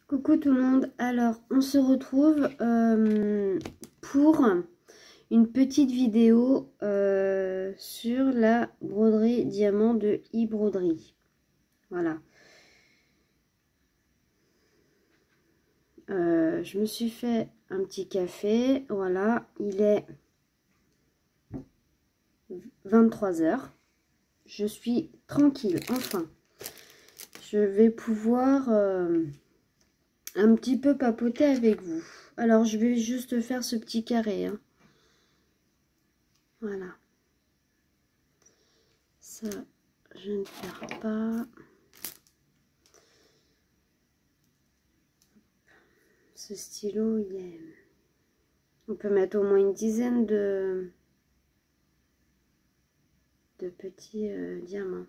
Coucou tout le monde, alors on se retrouve pour une petite vidéo sur la broderie diamant de e-broderie. Voilà. Je me suis fait un petit café, voilà, il est 23 h. Je suis tranquille, enfin. Je vais pouvoir un petit peu papoter avec vous. Alors, je vais juste faire ce petit carré. Hein. Voilà. Ça, je ne perds pas. Ce stylo, il est... On peut mettre au moins une dizaine de petits diamants.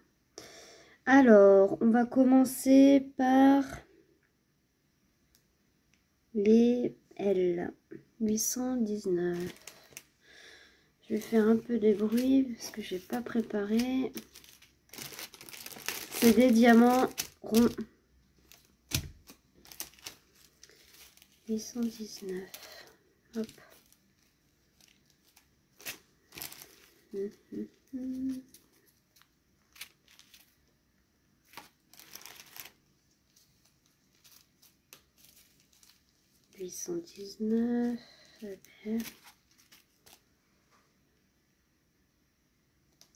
Alors, on va commencer par les L. 819. Je vais faire un peu de bruit parce que j'ai pas préparé. C'est des diamants ronds. 819. Hop. 819.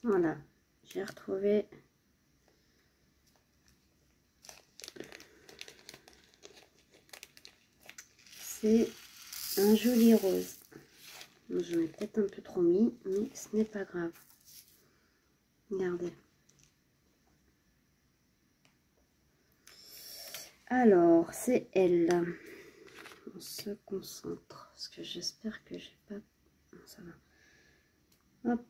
Voilà, j'ai retrouvé c'est un joli rose. J'en ai peut-être un peu trop mis, mais ce n'est pas grave. Regardez. Alors, c'est elle. On se concentre. Parce que j'espère que j'ai pas... Non, ça va. Hop.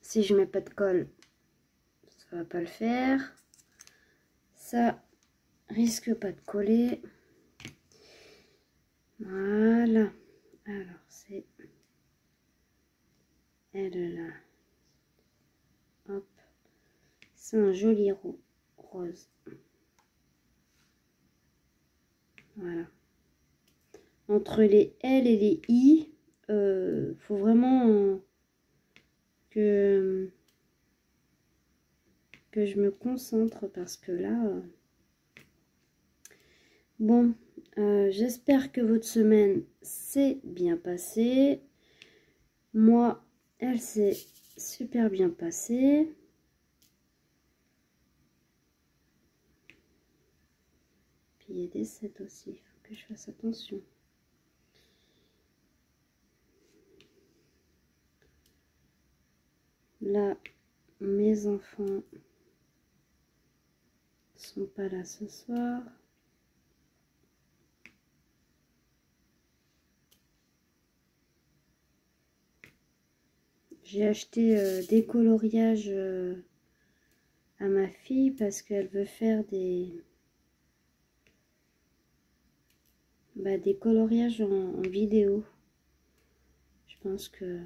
Si je mets pas de colle, ça va pas le faire. Ça risque pas de coller. Voilà. Alors, c'est elle là. Hop. C'est un joli rose. Voilà. Entre les L et les I, faut vraiment que je me concentre parce que là, bon, j'espère que votre semaine s'est bien passée. Moi, elle s'est super bien passée. Puis il y a des 7 aussi, il faut que je fasse attention. Là, mes enfants sont pas là ce soir. J'ai acheté des coloriages à ma fille parce qu'elle veut faire des coloriages en vidéo. Je pense que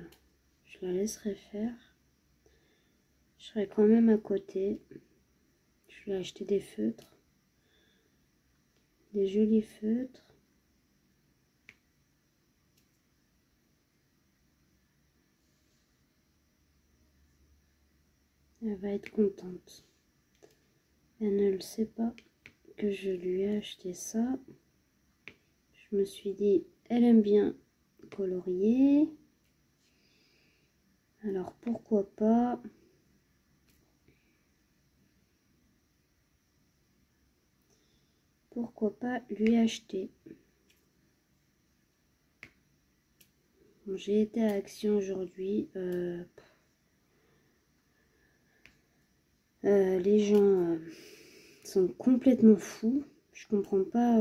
je la laisserai faire. Je serai quand même à côté. Je lui ai acheté des feutres. Des jolis feutres. Elle va être contente. Elle ne le sait pas que je lui ai acheté ça. Je me suis dit, elle aime bien colorier. Alors pourquoi pas. Pourquoi pas lui acheter. Bon, j'ai été à Action aujourd'hui. Les gens sont complètement fous. Je comprends pas.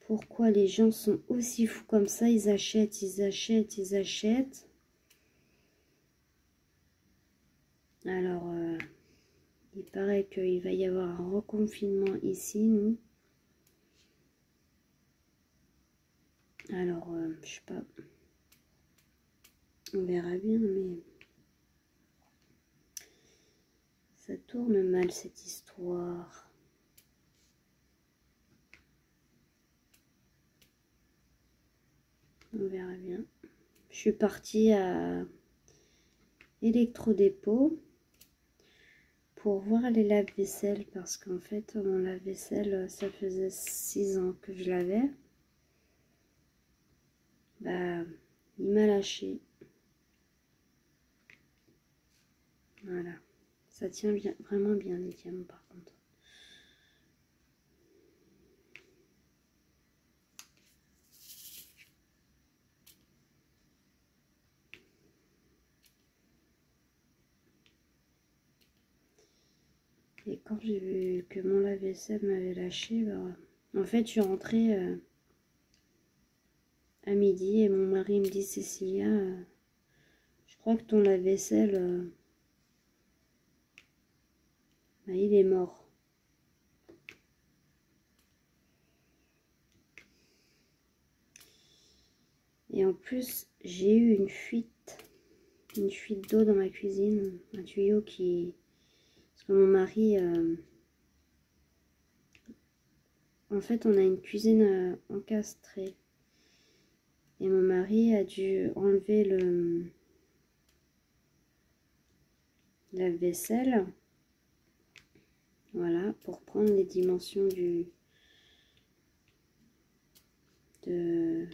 Pourquoi les gens sont aussi fous comme ça. Ils achètent, ils achètent, ils achètent. Alors, il paraît qu'il va y avoir un reconfinement ici, nous. Alors, je sais pas. On verra bien, mais... tourne mal cette histoire. On verra bien. Je suis partie à Electrodépôt pour voir les lave-vaisselle parce qu'en fait mon lave-vaisselle ça faisait 6 ans que je l'avais. Bah il m'a lâché. Voilà. Ça tient bien, vraiment bien les diamants par contre. Et quand j'ai vu que mon lave-vaisselle m'avait lâché, bah, en fait je suis rentrée à midi et mon mari me dit Cécilia, je crois que ton lave-vaisselle, bah, il est mort. Et en plus j'ai eu une fuite d'eau dans ma cuisine, un tuyau qui... Parce que mon mari... en fait, on a une cuisine encastrée. Et mon mari a dû enlever le lave-vaisselle. Voilà, pour prendre les dimensions de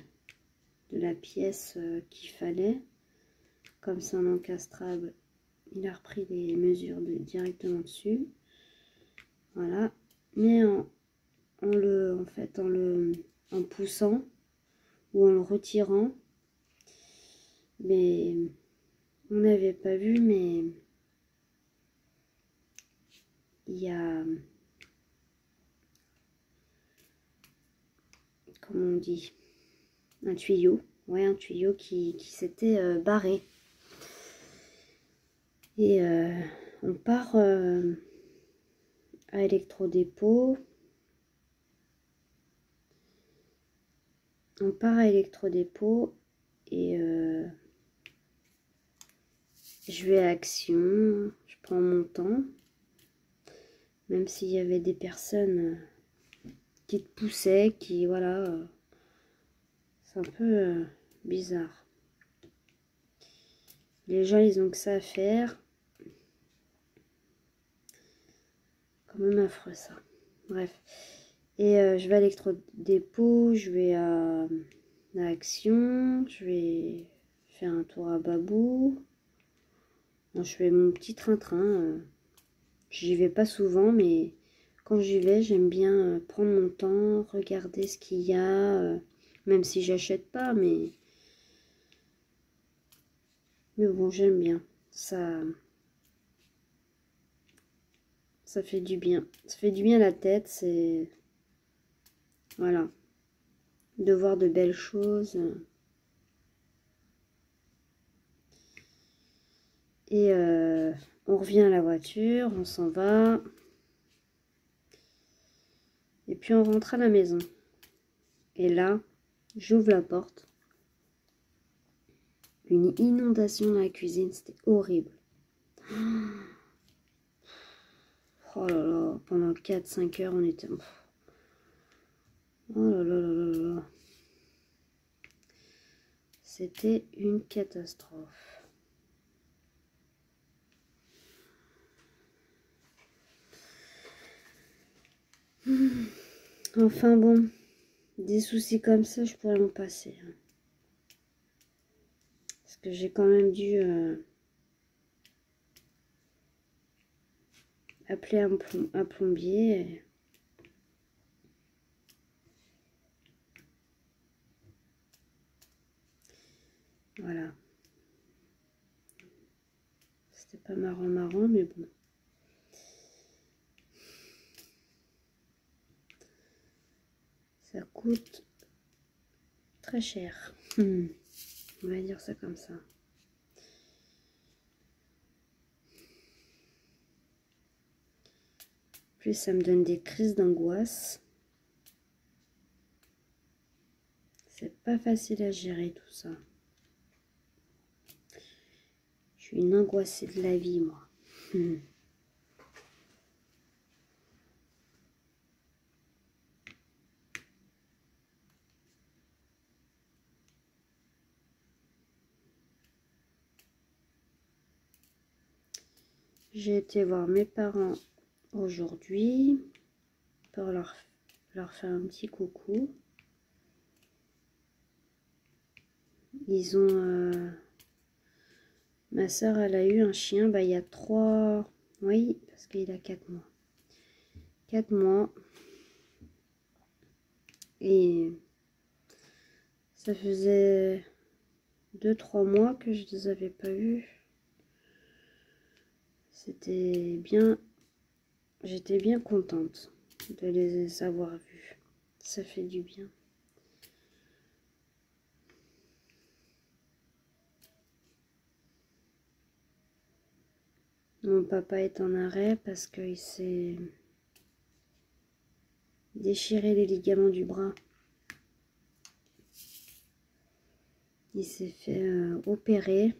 la pièce qu'il fallait. Comme c'est un encastrable, il a repris les mesures directement dessus. Voilà. Mais en poussant ou en le retirant, mais on n'avait pas vu, mais il y a, comment on dit, un tuyau, ouais, un tuyau qui s'était barré. Et on part à Electrodépôt. On part à Electrodépôt et je vais à Action. Je prends mon temps. Même s'il y avait des personnes qui te poussaient, qui, voilà, c'est un peu bizarre. Les gens, ils ont que ça à faire. Quand même affreux, ça. Bref. Et je vais à Electrodépôt, je vais à Action, je vais faire un tour à Babou. Bon, je fais mon petit train-train. J'y vais pas souvent, mais quand j'y vais, j'aime bien prendre mon temps, regarder ce qu'il y a, même si j'achète pas, mais bon, j'aime bien. Ça fait du bien. Ça fait du bien à la tête, c'est... Voilà. De voir de belles choses. Et on revient à la voiture, on s'en va. Et puis on rentre à la maison. Et là, j'ouvre la porte. Une inondation dans la cuisine, c'était horrible. Oh là là, pendant 4-5 heures, on était... Oh là là là là là. C'était une catastrophe. Enfin bon, des soucis comme ça, je pourrais m'en passer. Parce que j'ai quand même dû appeler un plombier. Voilà. C'était pas marrant, mais bon. Ça coûte très cher. On va dire ça comme ça. Plus ça me donne des crises d'angoisse. C'est pas facile à gérer tout ça. Je suis une angoissée de la vie, moi. J'ai été voir mes parents aujourd'hui pour leur faire un petit coucou. Ils ont... ma soeur, elle a eu un chien, bah, il y a 3... Oui, parce qu'il a 4 mois. 4 mois. Et ça faisait 2-3 mois que je les avais pas vus. C'était bien... J'étais bien contente de les avoir vus. Ça fait du bien. Mon papa est en arrêt parce qu'il s'est déchiré les ligaments du bras. Il s'est fait opérer.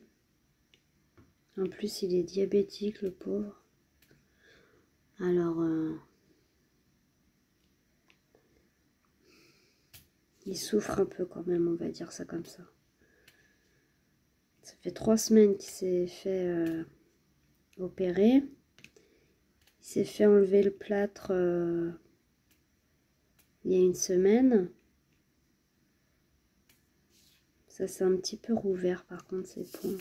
En plus, il est diabétique, le pauvre. Alors, il souffre un peu quand même, on va dire ça comme ça. Ça fait 3 semaines qu'il s'est fait opérer. Il s'est fait enlever le plâtre il y a 1 semaine. Ça s'est un petit peu rouvert par contre, ses points.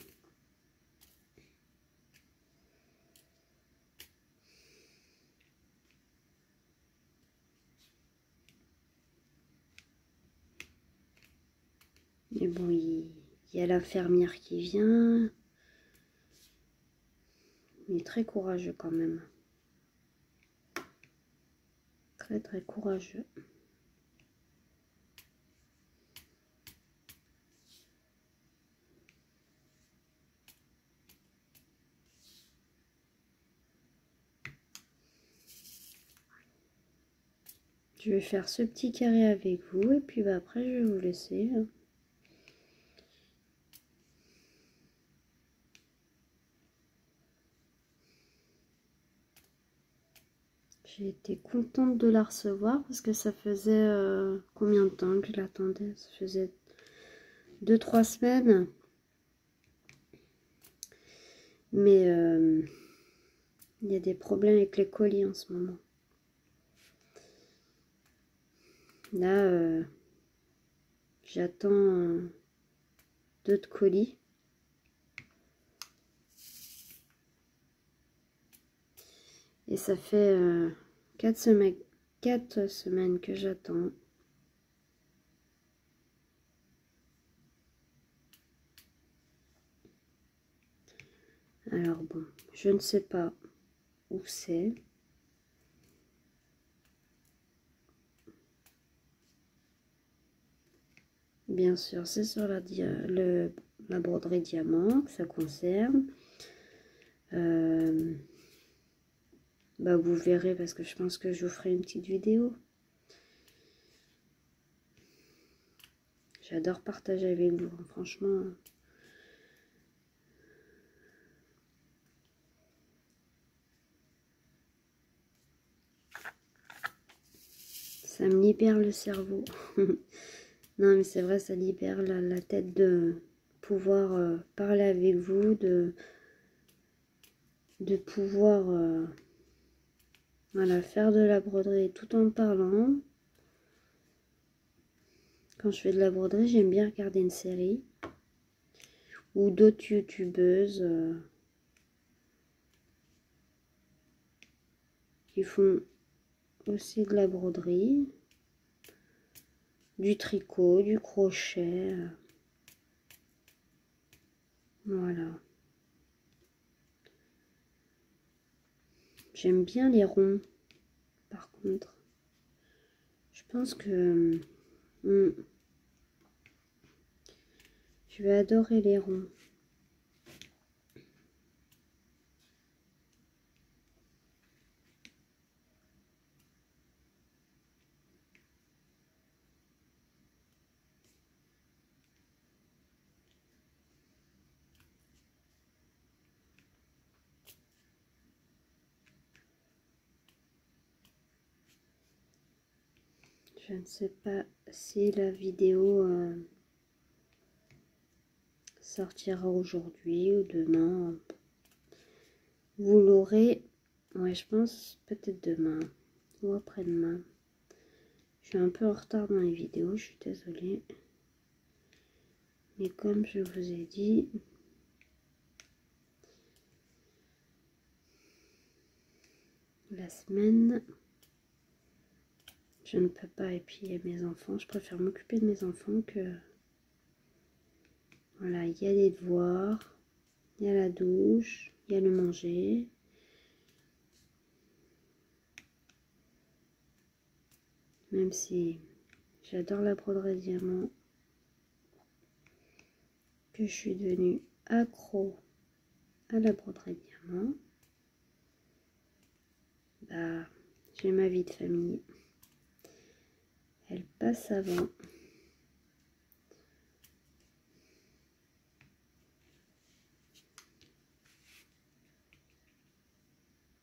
Mais bon, il y a l'infirmière qui vient. Il est très courageux quand même. Très très courageux. Je vais faire ce petit carré avec vous et puis bah, après je vais vous laisser. J'ai été contente de la recevoir parce que ça faisait combien de temps que je l'attendais? Ça faisait 2-3 semaines. Mais il y a des problèmes avec les colis en ce moment. Là, j'attends d'autres colis. Et ça fait 4 semaines que j'attends. Alors bon, je ne sais pas où c'est. Bien sûr, c'est sur la broderie diamant que ça concerne. Bah vous verrez parce que je pense que je vous ferai une petite vidéo. J'adore partager avec vous, franchement. Ça me libère le cerveau. Non mais c'est vrai, ça libère la tête de pouvoir parler avec vous, de pouvoir voilà, faire de la broderie tout en parlant. Quand je fais de la broderie, j'aime bien regarder une série ou d'autres youtubeuses qui font aussi de la broderie, du tricot, du crochet. Voilà. J'aime bien les ronds, par contre. Je pense que je vais adorer les ronds. Je ne sais pas si la vidéo sortira aujourd'hui ou demain. Vous l'aurez, ouais, je pense peut-être demain ou après-demain. Je suis un peu en retard dans les vidéos, je suis désolée. Mais comme je vous ai dit, la semaine, je ne peux pas. Et puis il y a mes enfants, je préfère m'occuper de mes enfants que... Voilà, il y a les devoirs, il y a la douche, il y a le manger. Même si j'adore la broderie diamant, que je suis devenue accro à la broderie diamant, bah, j'ai ma vie de famille. Elle passe avant.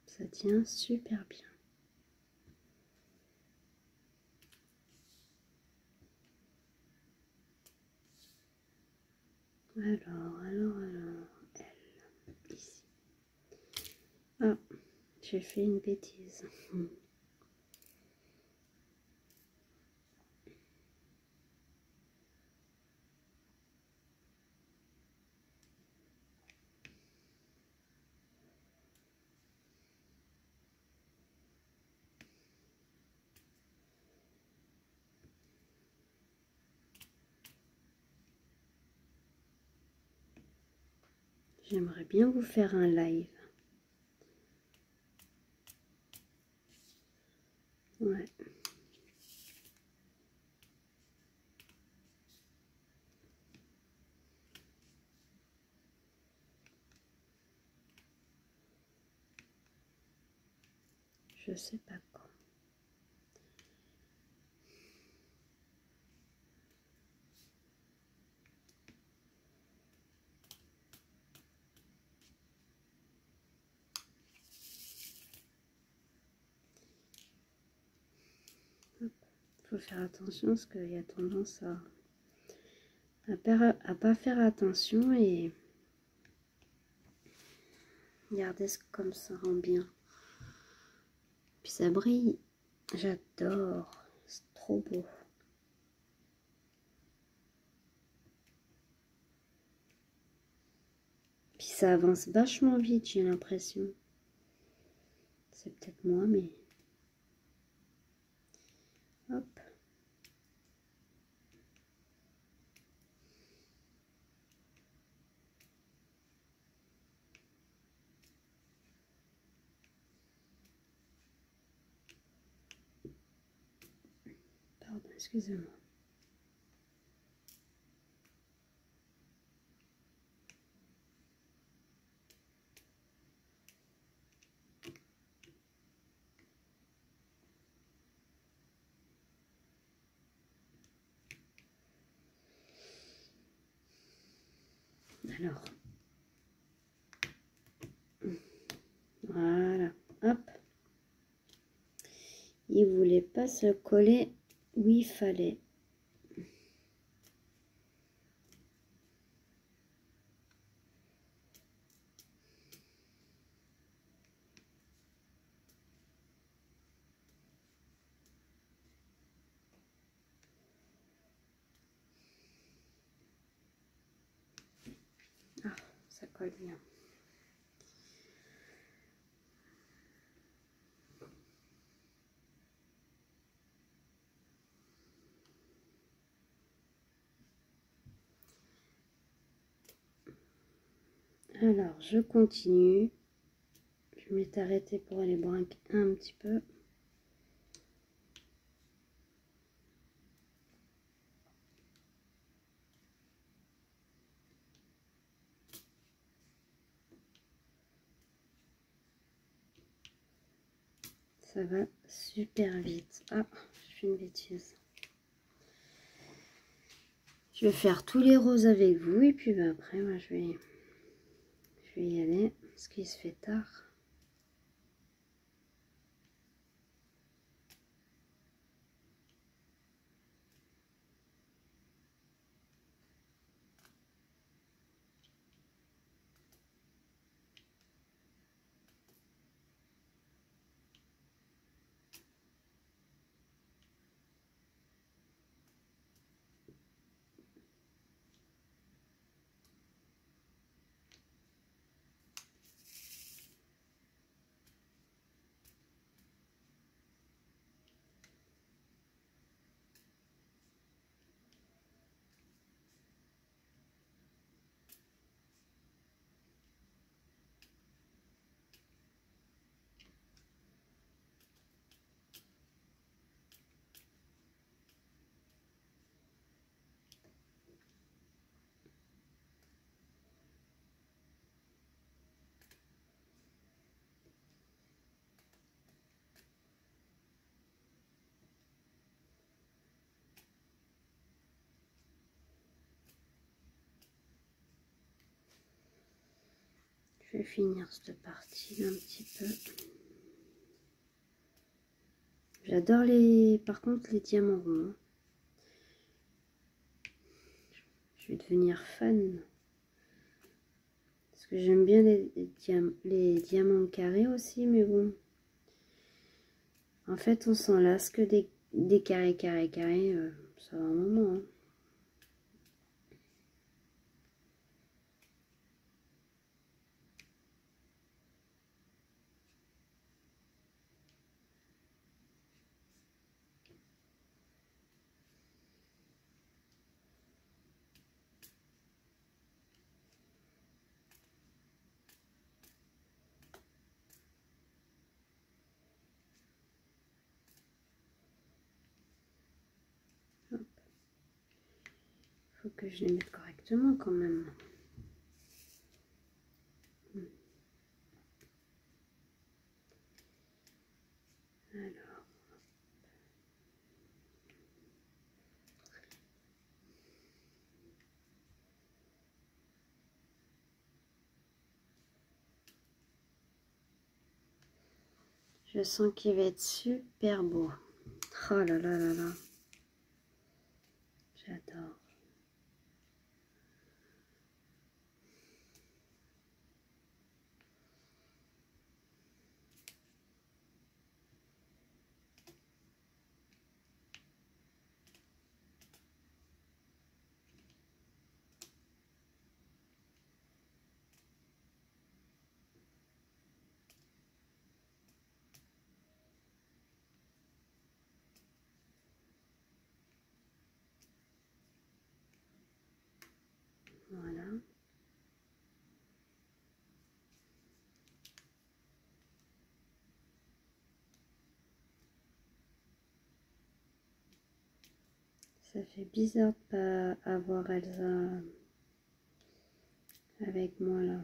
Ça tient super bien. Alors, elle, ici. Ah, j'ai fait une bêtise. J'aimerais bien vous faire un live. Ouais. Je sais pas quand. Il faut faire attention parce qu'il y a tendance à pas faire attention et regardez comme ça rend bien. Puis ça brille. J'adore. C'est trop beau. Puis ça avance vachement vite, j'ai l'impression. C'est peut-être moi, mais... Hop. Pardon, excusez-moi. Alors. Voilà. Hop. Il voulait pas se coller où il fallait. Ah, ça colle bien. Alors, je continue. Je m'étais arrêtée pour aller boire un petit peu. Ça va super vite. Ah, je fais une bêtise. Je vais faire tous les roses avec vous et puis bah, après, moi, je vais y aller parce qu'il se fait tard. Je vais finir cette partie un petit peu. J'adore par contre les diamants ronds. Je vais devenir fan. Parce que j'aime bien les diamants carrés aussi, mais bon. En fait, on s'en lasse que des carrés, ça va un moment. Hein. Faut que je les mette correctement quand même. Alors. Je sens qu'il va être super beau. Oh là là là là. J'adore. Voilà. Ça fait bizarre de pas avoir Elsa avec moi là.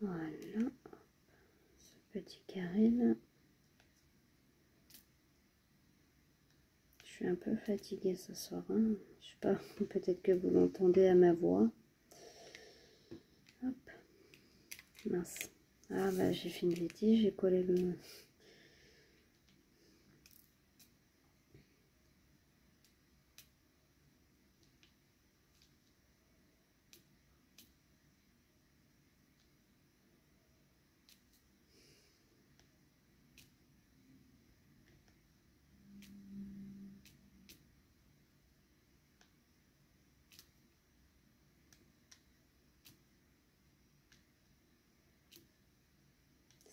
Voilà. Ce petit carré là. Je suis un peu fatiguée ce soir. Hein. Je sais pas, peut-être que vous l'entendez à ma voix. Hop. Mince. Ah bah j'ai fait une bêtise, j'ai collé le...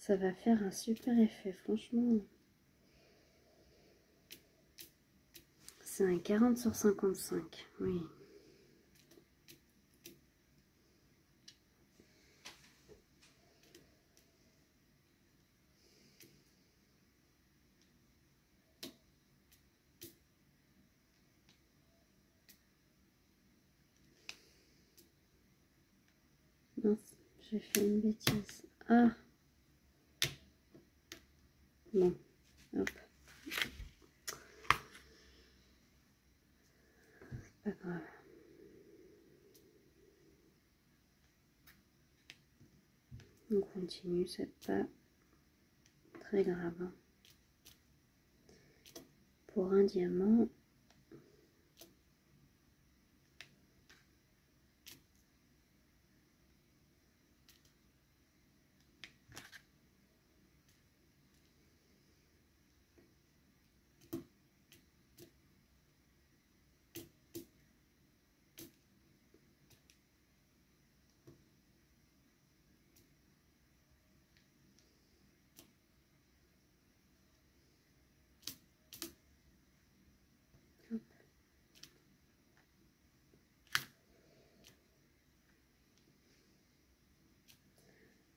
Ça va faire un super effet, franchement. C'est un 40 sur 55, oui. Mince, j'ai fait une bêtise. Ah! Bon, hop. Pas grave. On continue, c'est pas très grave. Hein. Pour un diamant, hop.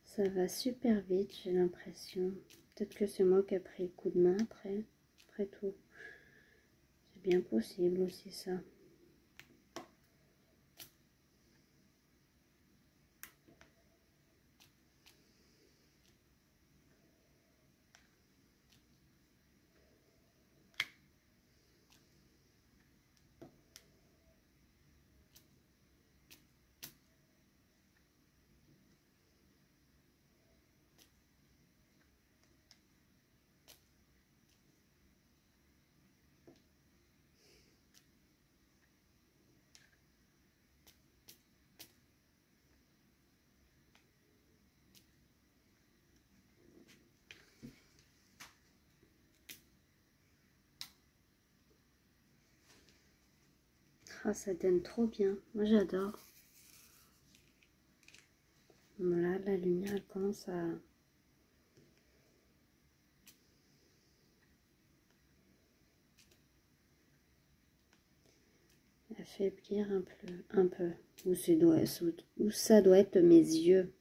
Ça va super vite, j'ai l'impression. Peut-être que c'est moi qui ai pris le coup de main après. après tout. C'est bien possible aussi ça. Ah, ça donne trop bien. Moi, j'adore. Voilà, la lumière, elle commence à... affaiblir un peu. Ou ça doit être mes yeux.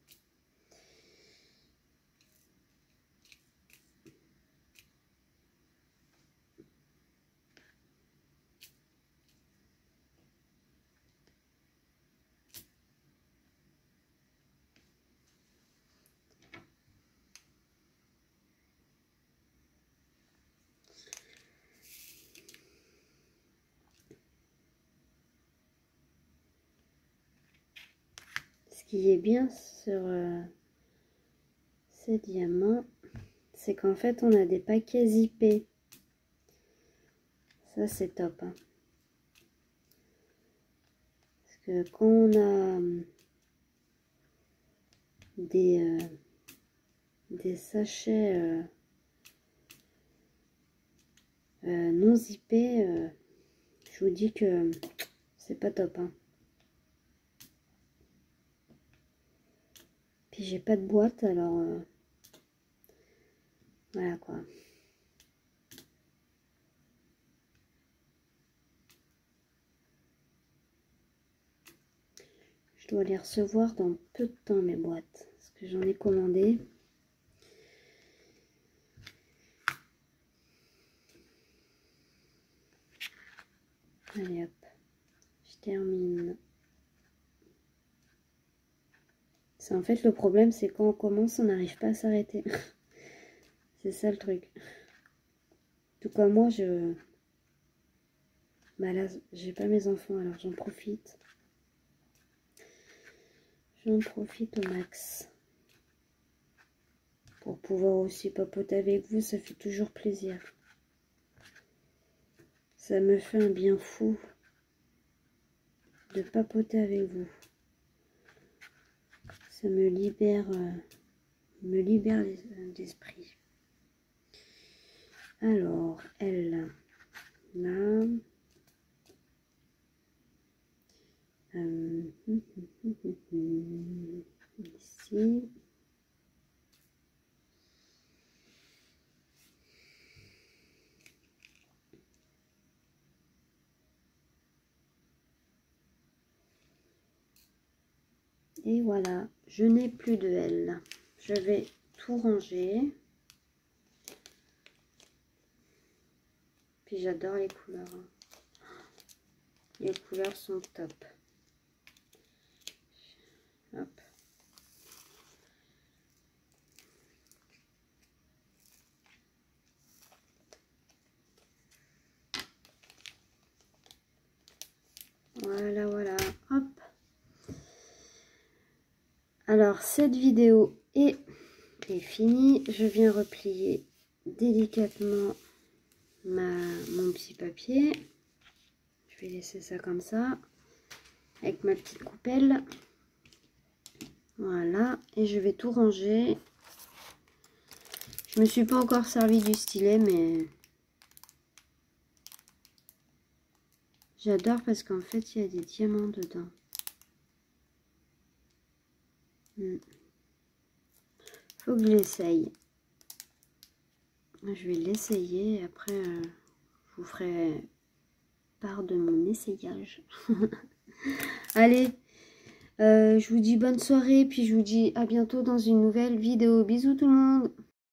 Ce qui est bien sur ces diamants, c'est qu'en fait on a des paquets zippés. Ça c'est top. Hein. Parce que quand on a des sachets non zippés, je vous dis que c'est pas top. Hein. Puis j'ai pas de boîte, alors voilà quoi. Je dois les recevoir dans peu de temps, mes boîtes, parce que j'en ai commandé. Allez hop, je termine. C'est en fait le problème, c'est quand on commence, on n'arrive pas à s'arrêter. C'est ça le truc. Tout comme moi, bah là, j'ai pas mes enfants, alors j'en profite. J'en profite au max. Pour pouvoir aussi papoter avec vous, ça fait toujours plaisir. Ça me fait un bien fou de papoter avec vous. Ça me libère l'esprit. Alors, elle, là... ici. Et voilà, je n'ai plus de L. Je vais tout ranger. Puis j'adore les couleurs. Les couleurs sont top. Hop. Voilà, voilà. Hop. Alors, cette vidéo est finie. Je viens replier délicatement mon petit papier. Je vais laisser ça comme ça. Avec ma petite coupelle. Voilà. Et je vais tout ranger. Je me suis pas encore servi du stylet, mais... j'adore parce qu'en fait, il y a des diamants dedans. Faut que je l'essaye. Je vais l'essayer et après je vous ferai part de mon essayage. Allez, je vous dis bonne soirée puis je vous dis à bientôt dans une nouvelle vidéo. Bisous tout le monde.